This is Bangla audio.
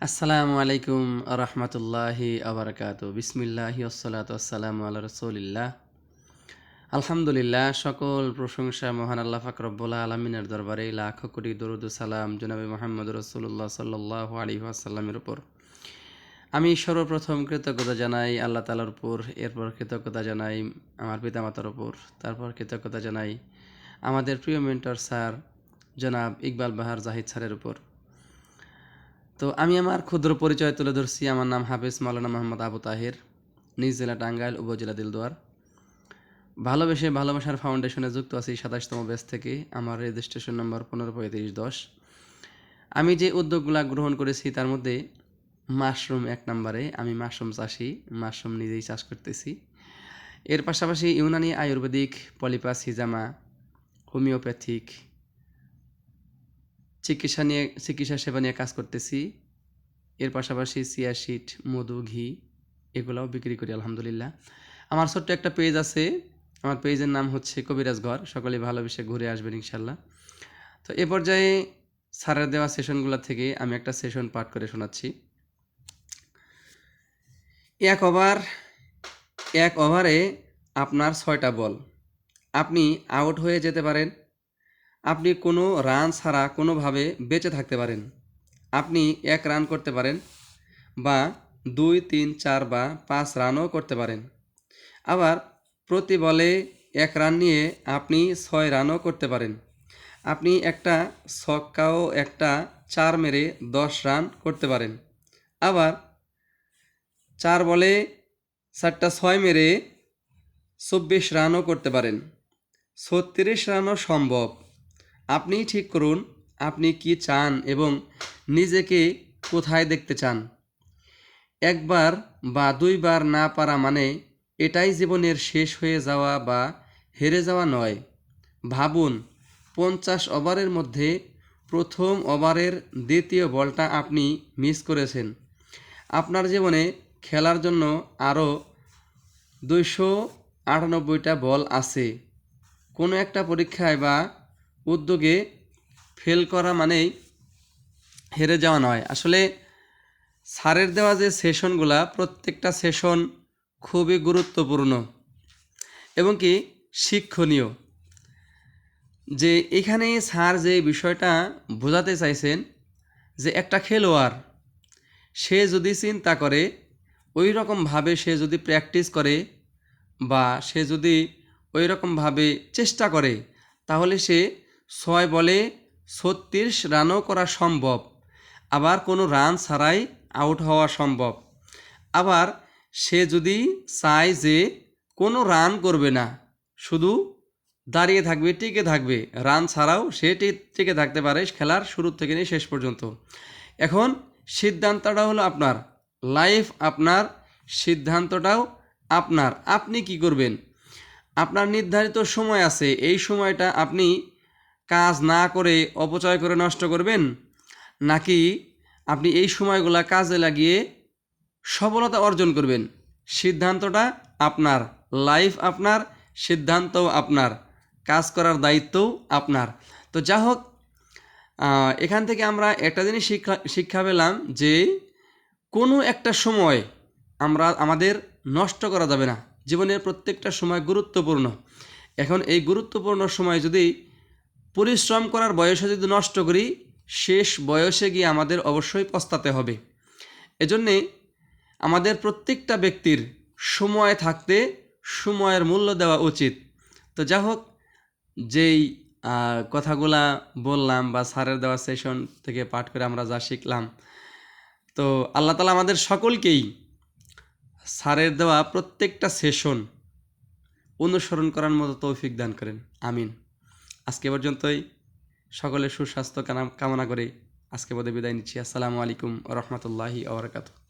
আসসালামু আলাইকুম রহমতুল্লাহি আবরকাত বিসমিল্লাহি ওসসালাতু ওয়াসসালামু আলা রাসূলিল্লাহ। আলহামদুলিল্লাহ, সকল প্রশংসা মহান আল্লাহ পাক রব্বুল আলামিনের দরবারে, লাখ কোটি দরুদ ও সালাম জনাবে মুহাম্মদ রাসূলুল্লাহ সাল্লাল্লাহু আলাইহি ওয়াসাল্লামের উপর। আমি সর্বপ্রথম কৃতজ্ঞতা জানাই আল্লাহ তাআলার উপর, এরপর কৃতজ্ঞতা জানাই আমার পিতামাতার উপর, তারপর কৃতজ্ঞতা জানাই আমাদের প্রিয় মেন্টর স্যার জনাব ইকবাল বাহার জাহিদ স্যারের উপর। তো আমি আমার ক্ষুদ্র পরিচয় তুলে ধরছি। আমার নাম হাফেজ মাওলানা মোহাম্মদ আবু তাহের, নিজ জেলা টাঙ্গাইল, উপজেলা দিলদুয়ার। ভালোবাসার ফাউন্ডেশনে যুক্ত আছি 27তম ব্যাচ থেকে। আমার রেজিস্ট্রেশন নম্বর 153510। আমি যে উদ্যোগগুলো গ্রহণ করেছি তার মধ্যে মাশরুম 1 নম্বরে। আমি মাশরুম চাষি, মাশরুম নিজেই চাষ করতেছি। এর পাশাপাশি ইউনানি, আয়ুর্বেদিক, পলিপাস, হিজামা, হোমিওপ্যাথিক চিকিৎসা সেবা নিয়ে কাজ করতেছি। এর পাশাপাশি চিয়া সিড, মধু, ঘি এগুলোও বিক্রি করি আলহামদুলিল্লাহ। আমার ছোট্ট একটা পেজ আছে, আমার পেজের নাম হচ্ছে কবিরাজ ঘর। সকলে ভালোবেসে ঘুরে আসবেন ইনশাল্লাহ। তো এ পর্যায়ে স্যারের দেওয়া সেশনগুলো থেকে আমি একটা সেশন পাঠ করে শোনাচ্ছি। এক ওভারে আপনার 6টা বল। আপনি আউট হয়ে যেতে পারেন। আপনি কোনো রান ছাড়া কোনোভাবে বেঁচে থাকতে পারেন। আপনি 1 রান করতে পারেন, বা 2, 3, 4 বা 5 রানও করতে পারেন। আবার প্রতি বলে 1 রান নিয়ে আপনি 6 রানও করতে পারেন। আপনি একটা ছক্কাও একটা 4 মেরে 10 রান করতে পারেন। আবার 4 বলে 4টা 6 মেরে 24 রানও করতে পারেন। 36 রানও সম্ভব। আপনি ঠিক করুন আপনি কি চান এবং নিজেকে কোথায় দেখতে চান। 1 বার বা 2 বার না পারা মানে এটাই জীবনের শেষ হয়ে যাওয়া বা হেরে যাওয়া নয়। ভাবুন, 50 ওভারের মধ্যে প্রথম ওভারের দ্বিতীয় বলটা আপনি মিস করেছেন। আপনার জীবনে খেলার জন্য আরও 298টা বল আছে। কোনো একটা পরীক্ষায় বা উদ্যোগে ফেল করা মানেই হেরে যাওয়া নয়। আসলে স্যারের দেওয়া যে সেশনগুলা, প্রত্যেকটা সেশন খুবই গুরুত্বপূর্ণ এবং কি শিক্ষণীয়। যে এখানে স্যার যে বিষয়টা বোঝাতে চাইছেন, যে একটা খেলোয়াড় সে যদি চিন্তা করে, ওই রকমভাবে সে যদি প্র্যাকটিস করে, বা সে যদি ওই রকমভাবে চেষ্টা করে, তাহলে সে 6 বলে 36 রানও করা সম্ভব। আবার কোনো রান ছাড়াই আউট হওয়া সম্ভব। আবার সে যদি চায় যে কোনো রান করবে না, শুধু দাঁড়িয়ে থাকবে, টিকে থাকবে, রান ছাড়াও সে টিকে থাকতে পারে খেলার শুরু থেকে নিয়ে শেষ পর্যন্ত। এখন সিদ্ধান্তটা হলো আপনার, লাইফ আপনার, সিদ্ধান্তটাও আপনার। আপনি কি করবেন? আপনার নির্ধারিত সময় আছে, এই সময়টা আপনি কাজ না করে অপচয় করে নষ্ট করবেন, নাকি আপনি এই সময়গুলা কাজে লাগিয়ে সফলতা অর্জন করবেন? সিদ্ধান্তটা আপনার, লাইফ আপনার, সিদ্ধান্তও আপনার, কাজ করার দায়িত্বও আপনার। তো যা হোক, এখান থেকে আমরা একটা জিনিস শিক্ষা পেলাম, যে কোনো একটা সময় আমাদের নষ্ট করা যাবে না। জীবনের প্রত্যেকটা সময় গুরুত্বপূর্ণ। এখন এই গুরুত্বপূর্ণ সময় যদি পরিশ্রম করার বয়সে যদি নষ্ট করি, শেষ বয়সে গিয়ে আমাদের অবশ্যই পস্তাতে হবে। এজন্যে আমাদের প্রত্যেকটা ব্যক্তির সময় থাকতে সময়ের মূল্য দেওয়া উচিত। তো যা হোক, যেই কথাগুলা বললাম বা স্যারের দেওয়া সেশন থেকে পাঠ করে আমরা যা শিখলাম, তো আল্লাহ তাআলা আমাদের সকলকেই স্যারের দেওয়া প্রত্যেকটা সেশন অনুসরণ করার মতো তৌফিক দান করেন, আমিন। আজকে পর্যন্তই। সকলের সুস্বাস্থ্য কামনা করে আজকে বোধহয় বিদায় নিচ্ছি। আসসালামু আলাইকুম ওয়া রাহমাতুল্লাহি ওয়া বারাকাতুহু।